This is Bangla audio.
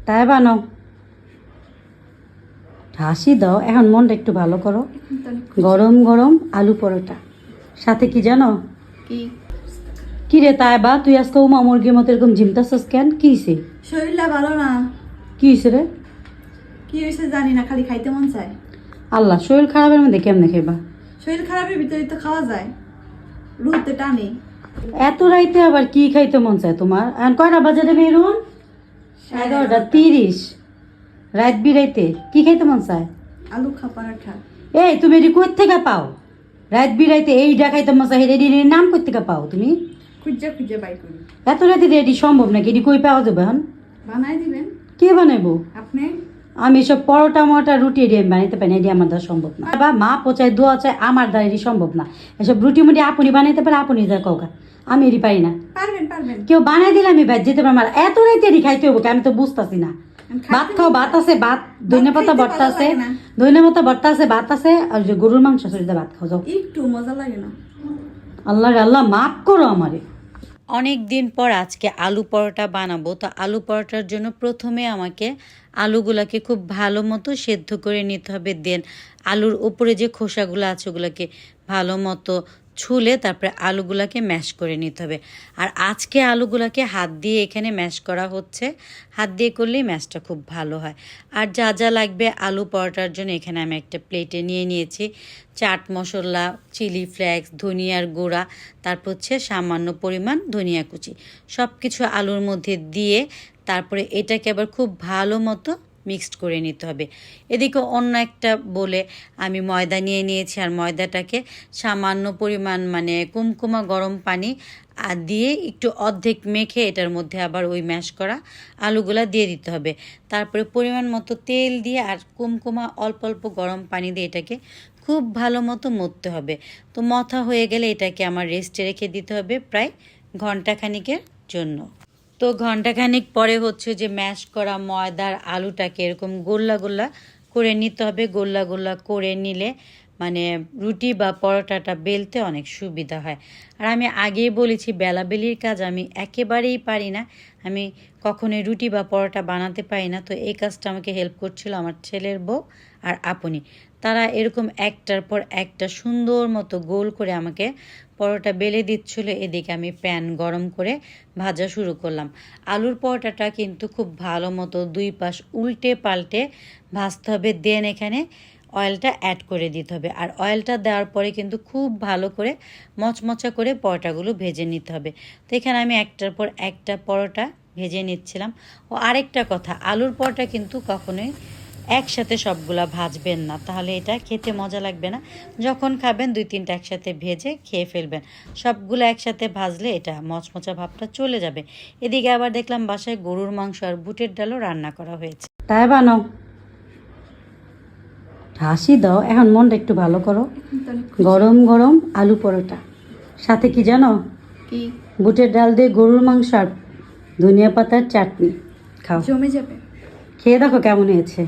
তাই বানাও, হাসি দাও। এখন মনটা একটু ভালো করো। গরম গরম আলু পরোটা, সাথে কি জানো? কি? কি রে তাই বা, তুই আজকে উমা মুরগির মতো এরকম ঝিমতাছস কেন? কি হয়েছে? শরীরটা ভালো না। কি হয়েছে রে? কি হয়েছে জানি না, খালি খাইতে মন চায়। আল্লাহ, শরীর খারাপের মধ্যে কেমনে খেবা? শরীর খারাপের ভিতরে তো খাওয়া যায়, রুতে টানে। এত রাইতে আবার কি খাইতে মন চায় তোমার? এখন কয়টা বাজে রে বেরুন? 11:30। রাত বিরাইতে কি খাইতে মন চায়? আলু খা পরাঠা। এই তুমি এটি কই থেকে পাও? রাত বিরাইতে এইটা খাইতে মন চায়, এটির নাম কই থেকে পাও তুমি? খুঁজে খুঁজে বাই করি। এত রাতে এটি সম্ভব নাকি? এটি কই পাওয়া যাবে এখন? বানাই দিবেন কে বানাইবো? আপনি। আমি এসব পরোটা মরোটা রুটি এটি আমি বানাইতে পারি না, এটি আমার দ্বারা সম্ভব না। বা মা পচায় দোয়া চায়, আমার দ্বারা এটি সম্ভব না। এসব রুটি মুটি আপনি বানাইতে পারে, আপনি যা কৌকা, আমি এটি পারি না। পারবেন পারবেন। কেউ বানাই দিলে আমি ব্যাট যেতে পারবো না। এত রাইতে এটি খাইতে হবো, আমি তো বুঝতেছি না। ভাত খাও, ভাত আছে, ভাত ধনে পাতা ভর্তা আছে, ধনে পাতা ভর্তা আছে, ভাত আছে, আর যে গরুর মাংস আছে ভাত খাও যাও। একটু মজা লাগে না? আল্লাহ রে আল্লাহ, মাফ করো আমারে। অনেক দিন পর আজকে আলু পরোটা বানাবো। তো আলু পরোটার জন্য প্রথমে আমাকে আলুগুলাকে খুব ভালো মতো সেদ্ধ করে নিতে হবে। দেন আলুর উপরে যে খোসাগুলো আছে ওগুলোকে ভালো মতো ছুলে তারপরে আলুগুলাকে ম্যাশ করে নিতে হবে। আর আজকে আলুগুলাকে হাত দিয়ে এখানে ম্যাশ করা হচ্ছে। হাত দিয়ে করলেই ম্যাশটা খুব ভালো হয়। আর যা যা লাগবে আলু পরোটার জন্য এখানে আমি একটা প্লেটে নিয়ে নিয়েছি চাট মশলা, চিলি ফ্লেক্স, ধনিয়ার গুঁড়া, তারপর হচ্ছে সামান্য পরিমাণ ধনিয়া কুচি, সব কিছু আলুর মধ্যে দিয়ে তারপরে এটাকে আবার খুব ভালো মতো মিক্সড করে নিতে হবে। এদিকে অন্য একটা বলে আমি ময়দা নিয়ে নিয়েছি, আর ময়দাটাকে সামান্য পরিমাণ মানে কুমকুমা গরম পানি আর দিয়ে একটু অর্ধেক মেখে এটার মধ্যে আবার ওই ম্যাশ করা আলুগুলা দিয়ে দিতে হবে। তারপরে পরিমাণ মতো তেল দিয়ে আর কুমকুমা অল্প অল্প গরম পানি দিয়ে এটাকে খুব ভালো মতো মথতে হবে। তো মথা হয়ে গেলে এটাকে আমার রেস্টে রেখে দিতে হবে প্রায় ঘন্টাখানিকের জন্য। তো ঘন্টাখানিক পরে হচ্ছে যে ম্যাশ করা ময়দার আলুটাকে এরকম গোল্লা গোল্লা করে নিতে হবে। গোল্লা গোল্লা করে নিলে মানে রুটি বা পরোটাটা বেলতে অনেক সুবিধা হয়। আর আমি আগেই বলেছি বেলাবেলির কাজ আমি একেবারেই পারি না, আমি কখনোই রুটি বা পরোটা বানাতে পারি না। তো এই কাজটা আমাকে হেল্প করছিল আমার ছেলের বউ আর আপনি। তারা এরকম একটার পর একটা সুন্দর মতো গোল করে আমাকে পরোটা বেলে দিচ্ছিল। এদিকে আমি প্যান গরম করে ভাজা শুরু করলাম। আলুর পরোটাটা কিন্তু খুব ভালো মতো দুই পাশ উল্টে পাল্টে ভাজতে হবে। দেন এখানে অয়েলটা অ্যাড করে দিতে হবে। আর অয়েলটা দেওয়ার পরে কিন্তু খুব ভালো করে মচমচা করে পরোটাগুলো ভেজে নিতে হবে। তো এখানে আমি একটার পর একটা পরোটা ভেজে নিচ্ছিলাম। ও আরেকটা কথা, আলুর পরোটা কিন্তু কখনোই একসাথে সবগুলা ভাজবেন না, তাহলে এটা খেতে মজা লাগবে না। যখন খাবেন 2-3টা একসাথে ভেজে খেয়ে ফেলবেন। সবগুলো একসাথে ভাজলে এটা মচমচা ভাবটা চলে যাবে। এদিকে আবার দেখলাম বাসায় গরুর মাংস আর বুটের ডালও রান্না করা হয়েছে। তাই বানাও, হাসি দাও। এখন মনটা একটু ভালো করো। গরম গরম আলু পরোটা, সাথে কি জানো? কি? বুটের ডাল দিয়ে গরুর মাংস আর ধনিয়া পাতার চাটনি খাও। জমে যাবে। খেয়ে দেখো কেমন হয়েছে।